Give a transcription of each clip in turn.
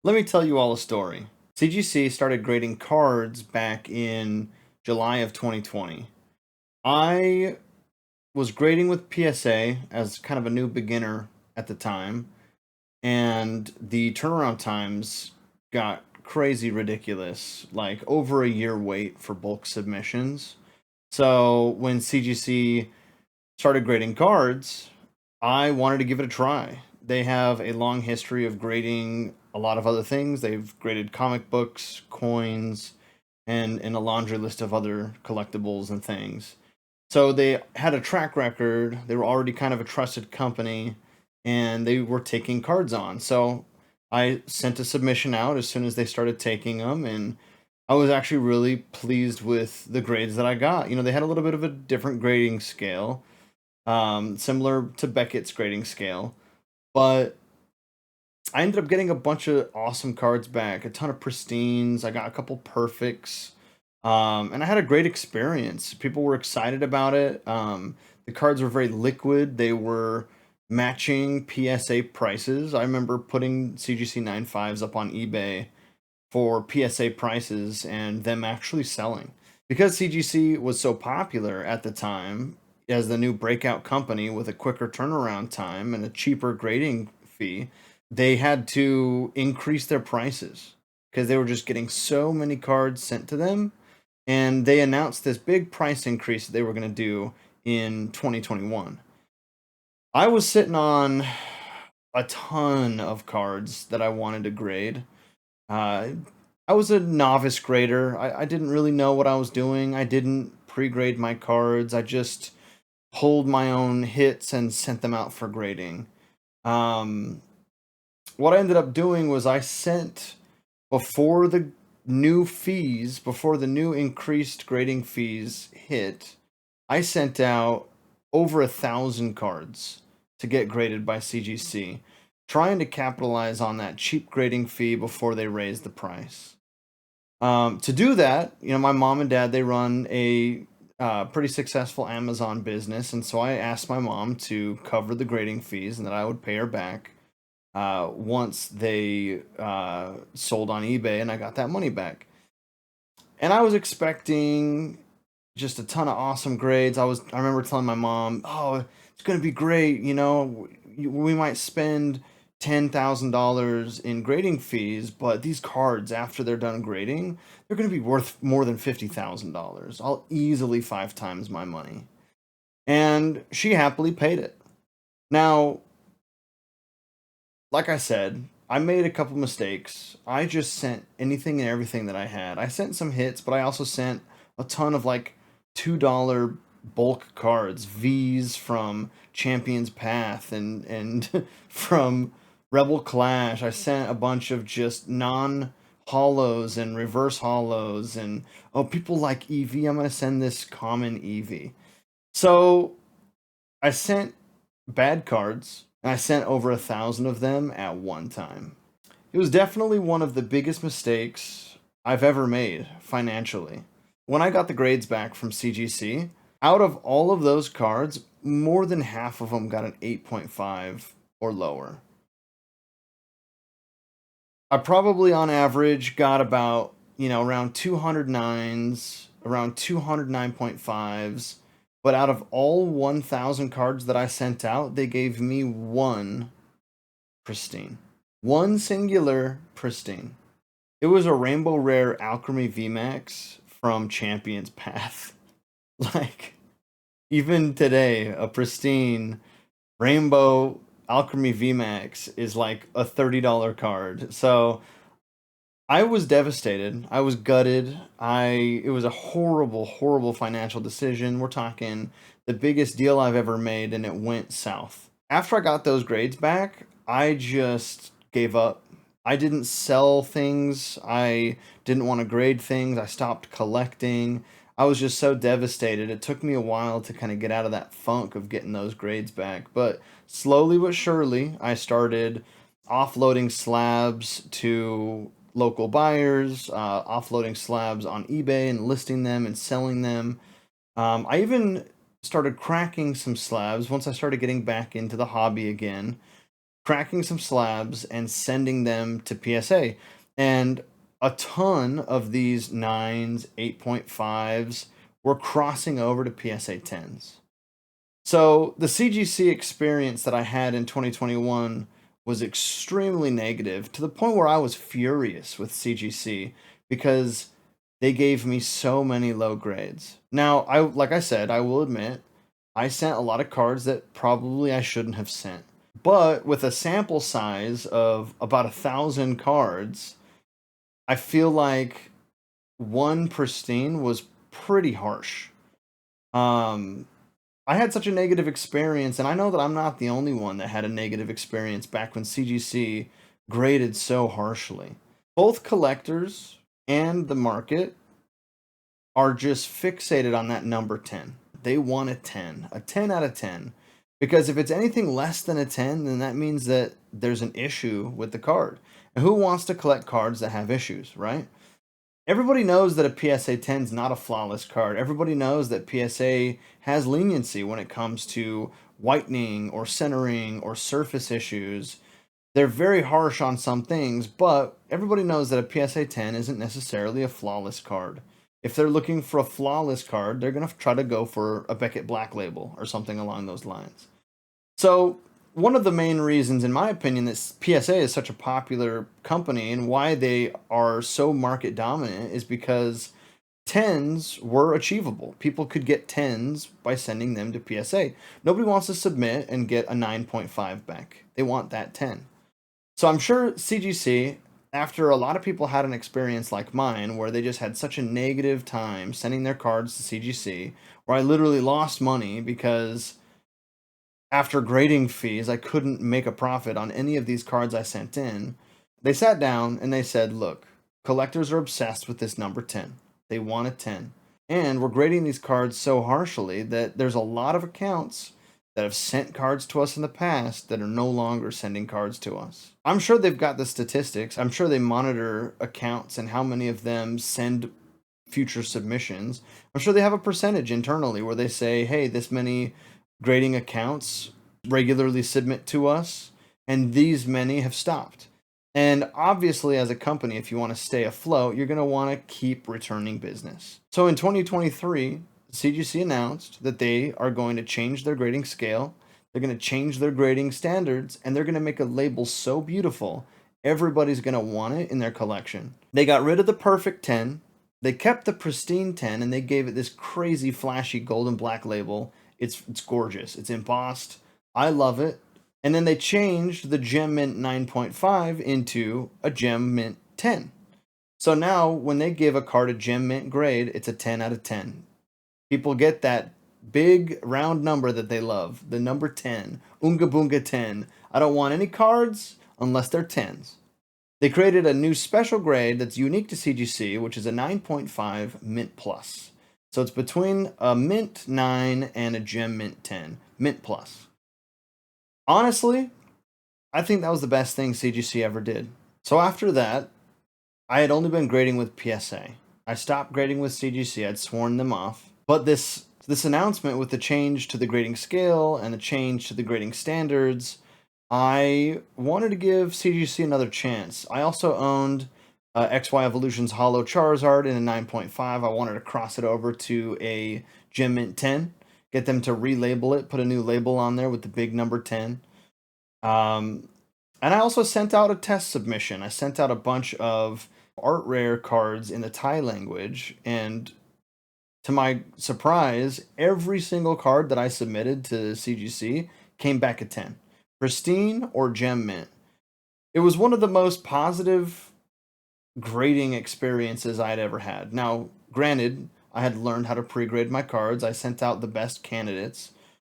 Let me tell you all a story. CGC started grading cards back in July of 2020. I was grading with PSA as kind of a new beginner at the time, and the turnaround times got crazy ridiculous, like over a year wait for bulk submissions. So when CGC started grading cards, I wanted to give it a try. They have a long history of grading a lot of other things. They've graded comic books, coins, and a laundry list of other collectibles and things. So they had a track record. They were already kind of a trusted company, and they were taking cards on. So I sent a submission out as soon as they started taking them, and I was actually really pleased with the grades that I got. They had a little bit of a different grading scale, similar to Beckett's grading scale. But I ended up getting a bunch of awesome cards back, a ton of pristines. I got a couple perfects, and I had a great experience. People were excited about it. The cards were very liquid. They were matching PSA prices. I remember putting CGC 95s up on eBay for PSA prices and them actually selling. Because CGC was so popular at the time as the new breakout company with a quicker turnaround time and a cheaper grading fee, they had to increase their prices because they were just getting so many cards sent to them. And they announced this big price increase that they were going to do in 2021. I was sitting on a ton of cards that I wanted to grade. uh, I was a novice grader. I didn't really know what I was doing. I didn't pre-grade my cards. I just pulled my own hits and sent them out for grading. Um, what I ended up doing was I sent before the before the new increased grading fees hit, I sent out over 1,000 cards to get graded by CGC, trying to capitalize on that cheap grading fee before they raised the price. To do that, my mom and dad, they run a pretty successful Amazon business, and so I asked my mom to cover the grading fees and that I would pay her back once they sold on eBay and I got that money back. And I was expecting just a ton of awesome grades. I remember telling my mom, "Oh, it's going to be great, we might spend $10,000 in grading fees, but these cards after they're done grading, they're going to be worth more than $50,000. I'll easily 5 times my money." And she happily paid it. Now, like I said, I made a couple mistakes. I just sent anything and everything that I had. I sent some hits, but I also sent a ton of like $2 bulk cards, V's from Champion's Path and from Rebel Clash. I sent a bunch of just non hollows and reverse hollows and oh, people like Eevee. I'm gonna send this common Eevee. So I sent bad cards, and I sent over 1,000 of them at one time. It was definitely one of the biggest mistakes I've ever made financially. When I got the grades back from CGC, out of all of those cards, more than half of them got an 8.5 or lower. I probably on average got about, around 209s, around 209.5s, but out of all 1,000 cards that I sent out, they gave me one pristine. One singular pristine. It was a rainbow rare Alchemy VMAX from Champion's Path. Like, even today, a pristine rainbow Alchemy VMAX is like a $30 card. So I was devastated. I was gutted. It was a horrible, horrible financial decision. We're talking the biggest deal I've ever made, and it went south. After I got those grades back, I just gave up. I didn't sell things. I didn't want to grade things. I stopped collecting. I was just so devastated. It took me a while to kind of get out of that funk of getting those grades back. But slowly but surely, I started offloading slabs to local buyers, offloading slabs on eBay and listing them and selling them. I even started cracking some slabs once I started getting back into the hobby again. cracking some slabs and sending them to PSA. And a ton of these 9s, 8.5s were crossing over to PSA 10s. So the CGC experience that I had in 2021 was extremely negative to the point where I was furious with CGC because they gave me so many low grades. Now, like I said, I will admit I sent a lot of cards that probably I shouldn't have sent. But with a sample size of about 1,000 cards, I feel like one pristine was pretty harsh. Um, I had such a negative experience, and I know that I'm not the only one that had a negative experience back when CGC graded so harshly. Both collectors and the market are just fixated on that number 10. They want a 10 out of 10. Because if it's anything less than a 10, then that means that there's an issue with the card. And who wants to collect cards that have issues, right? Everybody knows that a PSA 10 is not a flawless card. Everybody knows that PSA has leniency when it comes to whitening or centering or surface issues. They're very harsh on some things, but everybody knows that a PSA 10 isn't necessarily a flawless card. If they're looking for a flawless card, they're going to try to go for a Beckett Black Label or something along those lines. So, one of the main reasons, in my opinion, that PSA is such a popular company and why they are so market dominant is because 10s were achievable. People could get 10s by sending them to PSA. Nobody wants to submit and get a 9.5 back. They want that 10. So I'm sure CGC, after a lot of people had an experience like mine, where they just had such a negative time sending their cards to CGC, where I literally lost money because after grading fees, I couldn't make a profit on any of these cards I sent in. They sat down and they said, look, collectors are obsessed with this number 10. They want a 10. And we're grading these cards so harshly that there's a lot of accounts that have sent cards to us in the past that are no longer sending cards to us. I'm sure they've got the statistics. I'm sure they monitor accounts and how many of them send future submissions. I'm sure they have a percentage internally where they say, hey, this many grading accounts regularly submit to us, and these many have stopped. And obviously, as a company, if you want to stay afloat, you're going to want to keep returning business. So in 2023, CGC announced that they are going to change their grading scale, they're going to change their grading standards, and they're going to make a label so beautiful, everybody's going to want it in their collection. They got rid of the perfect 10, they kept the pristine 10, and they gave it this crazy flashy golden black label. It's gorgeous. It's embossed. I love it. And then they changed the Gem Mint 9.5 into a Gem Mint 10. So now when they give a card a Gem Mint grade, it's a 10 out of 10. People get that big round number that they love, the number 10, Unga Boonga 10. I don't want any cards unless they're 10s. They created a new special grade that's unique to CGC, which is a 9.5 Mint Plus. So it's between a Mint 9 and a Gem Mint 10. Mint Plus. Honestly, I think that was the best thing CGC ever did. So after that, I had only been grading with PSA. I stopped grading with CGC. I'd sworn them off. But this announcement with the change to the grading scale and the change to the grading standards, I wanted to give CGC another chance. I also owned XY Evolution's Hollow Charizard in a 9.5. I wanted to cross it over to a Gem Mint 10, get them to relabel it, put a new label on there with the big number 10. And I also sent out a test submission. I sent out a bunch of art rare cards in the Thai language, and to my surprise, every single card that I submitted to CGC came back a 10. Pristine or Gem Mint. It was one of the most positive grading experiences I had ever had. Now, granted, I had learned how to pre-grade my cards. I sent out the best candidates.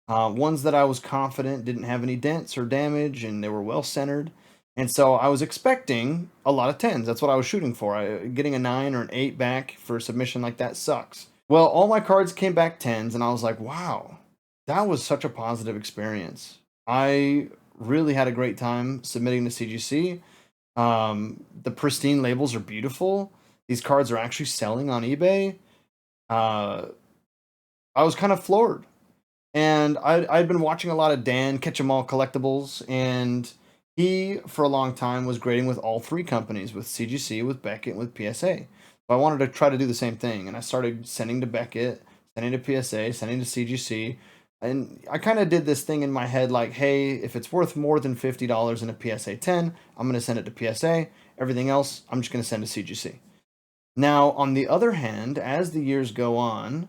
Ones that I was confident didn't have any dents or damage, and they were well centered. And so I was expecting a lot of 10s. That's what I was shooting for. Getting a 9 or an 8 back for a submission like that sucks. Well, all my cards came back 10s, and I was like, wow, that was such a positive experience. I really had a great time submitting to CGC. The pristine labels are beautiful. These cards are actually selling on eBay. I was kind of floored. And I'd been watching a lot of Dan Catch 'em All collectibles, and He, for a long time, was grading with all three companies, with CGC, with Beckett, with PSA. So I wanted to try to do the same thing, and I started sending to Beckett, sending to PSA, sending to CGC, and I kind of did this thing in my head like, hey, if it's worth more than $50 in a PSA 10, I'm going to send it to PSA. Everything else, I'm just going to send to CGC. Now, on the other hand, as the years go on,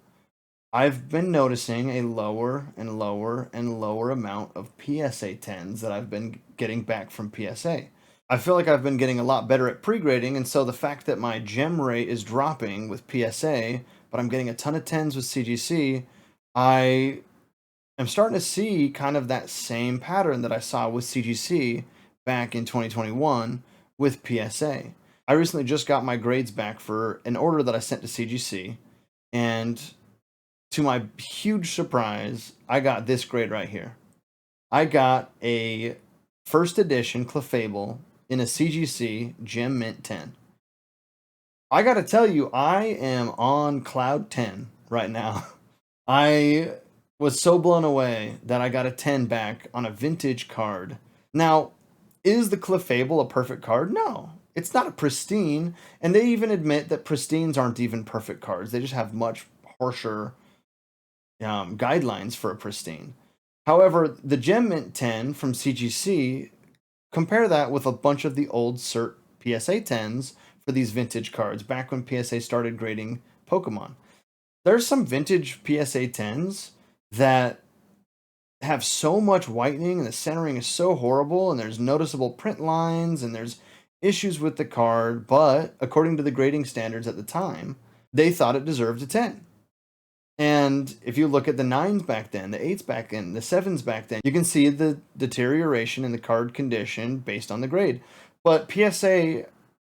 I've been noticing a lower and lower and lower amount of PSA 10s that I've been getting back from PSA. I feel like I've been getting a lot better at pre-grading, and so the fact that my gem rate is dropping with PSA, but I'm getting a ton of 10s with CGC, I am starting to see kind of that same pattern that I saw with CGC back in 2021 with PSA. I recently just got my grades back for an order that I sent to CGC, and to my huge surprise, I got this grade right here. I got a first edition Clefable in a CGC Gem Mint 10. I gotta tell you, I am on cloud 10 right now. I was so blown away that I got a 10 back on a vintage card. Now, is the Clefable a perfect card? No. It's not a pristine, and they even admit that pristines aren't even perfect cards. They just have much harsher guidelines for a pristine. However, the Gem Mint 10 from CGC, compare that with a bunch of the old CERT PSA 10s for these vintage cards back when PSA started grading Pokemon. There's some vintage PSA 10s that have so much whitening and the centering is so horrible and there's noticeable print lines and there's issues with the card, but according to the grading standards at the time, they thought it deserved a 10. And if you look at the 9s back then, the 8s back then, the 7s back then, you can see the deterioration in the card condition based on the grade. But PSA,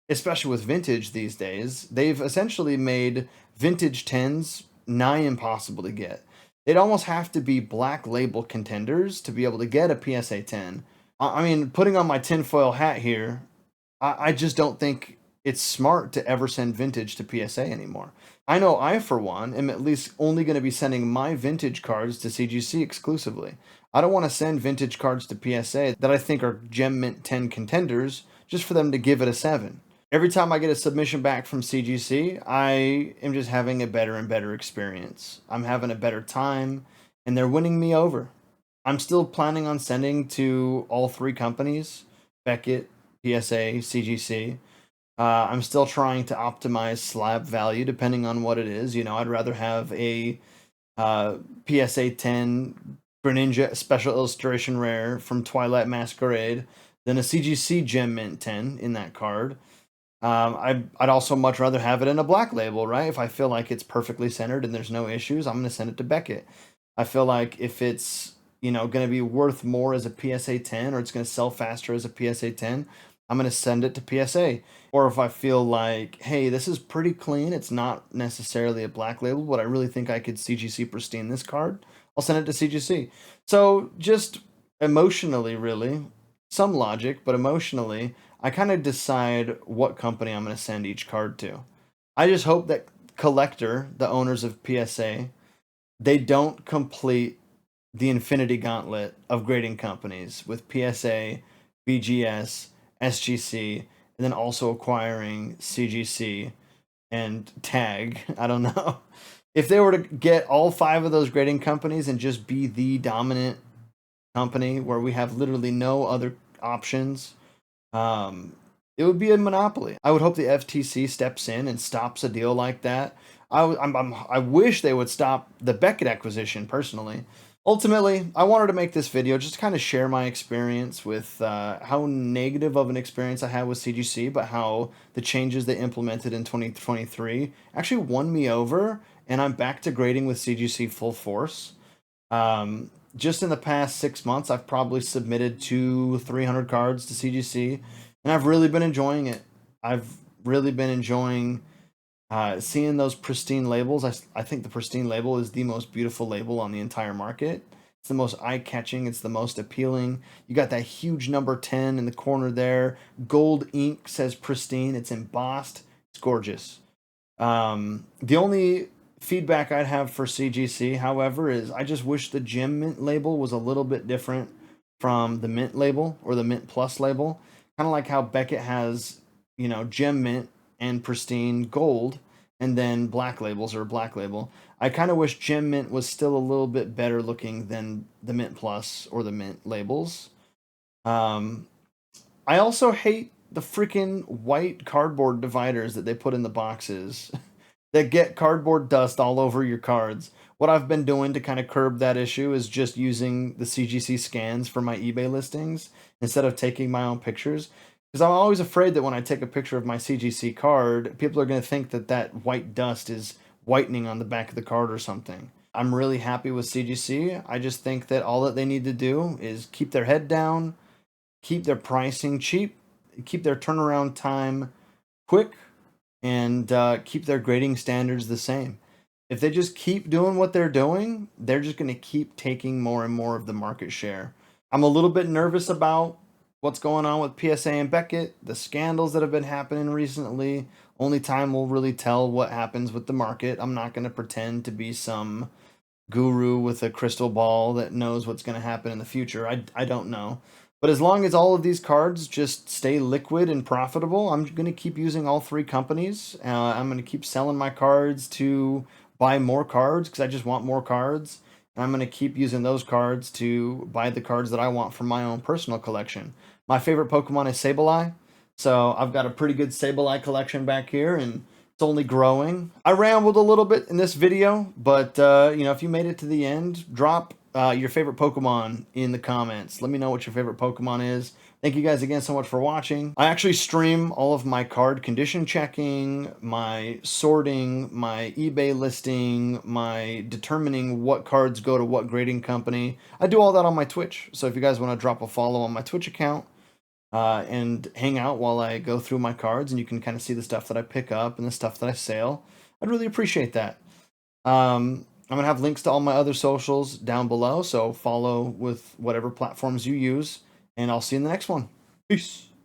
especially with vintage these days, they've essentially made vintage 10s nigh impossible to get. They'd almost have to be black label contenders to be able to get a PSA 10. I mean, putting on my tinfoil hat here, I just don't think it's smart to ever send vintage to PSA anymore. I know I, for one, am at least only going to be sending my vintage cards to CGC exclusively. I don't want to send vintage cards to PSA that I think are Gem Mint 10 contenders just for them to give it a 7. Every time I get a submission back from CGC, I am just having a better and better experience. I'm having a better time, and they're winning me over. I'm still planning on sending to all three companies, Beckett, PSA, CGC. I'm still trying to optimize slab value depending on what it is. You know, I'd rather have a PSA 10 Greninja Special Illustration Rare from Twilight Masquerade than a CGC Gem Mint 10 in that card. I'd also much rather have it in a black label, right? If I feel like it's perfectly centered and there's no issues, I'm going to send it to Beckett. I feel like if it's, going to be worth more as a PSA 10 or it's going to sell faster as a PSA 10, I'm going to send it to PSA. Or if I feel like, hey, this is pretty clean, it's not necessarily a black label, but I really think I could CGC pristine this card, I'll send it to CGC. So just emotionally, really, some logic, but emotionally, I kind of decide what company I'm going to send each card to. I just hope that Collector, the owners of PSA, they don't complete the infinity gauntlet of grading companies with PSA, BGS, SGC, and then also acquiring CGC and Tag. I don't know. If they were to get all 5 of those grading companies and just be the dominant company where we have literally no other options, it would be a monopoly. I would hope the FTC steps in and stops a deal like that. I wish they would stop the Beckett acquisition personally. Ultimately, I wanted to make this video just to kind of share my experience with how negative of an experience I had with CGC, but how the changes they implemented in 2023 actually won me over, and I'm back to grading with CGC full force. Just in the past 6 months, I've probably submitted 200-300 cards to CGC, and I've really been enjoying it. I've really been enjoying seeing those pristine labels. I think the pristine label is the most beautiful label on the entire market. It's the most eye-catching. It's the most appealing. You got that huge number 10 in the corner there. Gold ink says pristine. It's embossed. It's gorgeous. The only feedback I'd have for CGC, however, is I just wish the Gem Mint label was a little bit different from the Mint label or the Mint Plus label. Kind of like how Beckett has, you know, gem mint and pristine gold, and then black labels or black label. I kind of wish gem mint was still a little bit better looking than the Mint Plus or the Mint labels. Um, I also hate the freaking white cardboard dividers that they put in the boxes that get cardboard dust all over your cards. What I've been doing to kind of curb that issue is just using the CGC scans for my eBay listings instead of taking my own pictures. Because I'm always afraid that when I take a picture of my CGC card, people are going to think that that white dust is whitening on the back of the card or something. I'm really happy with CGC. I just think that all that they need to do is keep their head down, keep their pricing cheap, keep their turnaround time quick, and keep their grading standards the same. If they just keep doing what they're doing, they're just going to keep taking more and more of the market share. I'm a little bit nervous about what's going on with PSA and Beckett, the scandals that have been happening recently. Only time will really tell what happens with the market. I'm not going to pretend to be some guru with a crystal ball that knows what's going to happen in the future. I don't know. But as long as all of these cards just stay liquid and profitable, I'm going to keep using all three companies. I'm going to keep selling my cards to buy more cards because I just want more cards. And I'm going to keep using those cards to buy the cards that I want for my own personal collection. My favorite Pokemon is Sableye. So I've got a pretty good Sableye collection back here, and it's only growing. I rambled a little bit in this video, but you know, if you made it to the end, drop your favorite Pokemon in the comments. Let me know what your favorite Pokemon is. Thank you guys again so much for watching. I actually stream all of my card condition checking, my sorting, my eBay listing, my determining what cards go to what grading company. I do all that on my Twitch. So if you guys want to drop a follow on my Twitch account, and hang out while I go through my cards, and you can kind of see the stuff that I pick up and the stuff that I sell. I'd really appreciate that. I'm going to have links to all my other socials down below, so follow with whatever platforms you use, and I'll see you in the next one. Peace.